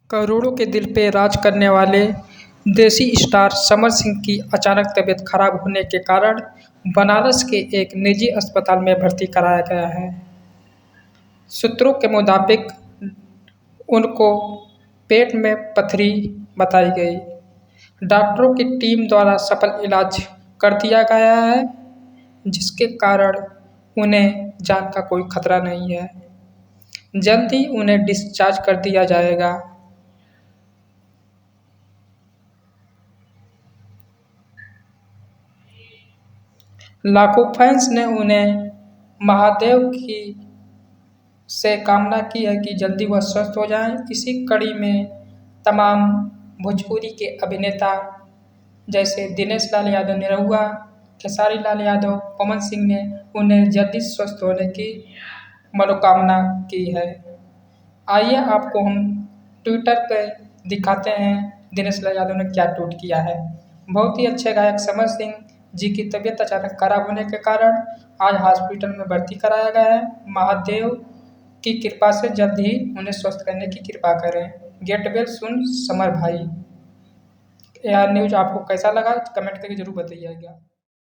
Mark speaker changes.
Speaker 1: करोड़ों के दिल पे राज करने वाले देसी स्टार समर सिंह की अचानक तबीयत खराब होने के कारण बनारस के एक निजी अस्पताल में भर्ती कराया गया है। सूत्रों के मुताबिक उनको पेट में पथरी बताई गई। डॉक्टरों की टीम द्वारा सफल इलाज कर दिया गया है, जिसके कारण उन्हें जान का कोई खतरा नहीं है। जल्द ही उन्हें डिस्चार्ज कर दिया जाएगा। लाखों फैंस ने उन्हें महादेव की से कामना की है कि जल्दी वह स्वस्थ हो जाएं। इसी कड़ी में तमाम भोजपुरी के अभिनेता जैसे दिनेश लाल यादव निरहुआ, खेसारी लाल यादव, पवन सिंह ने उन्हें जल्दी स्वस्थ होने की मनोकामना की है। आइए आपको हम ट्विटर पे दिखाते हैं दिनेश लाल यादव ने क्या ट्वीट किया है। बहुत ही अच्छे गायक समर सिंह जी की तबीयत अचानक खराब होने के कारण आज हॉस्पिटल में भर्ती कराया गया है। महादेव की कृपा से जल्द ही उन्हें स्वस्थ करने की कृपा करें। गेट वेल सुन समर भाई। यह न्यूज़ आपको कैसा लगा कमेंट करके जरूर बताइएगा।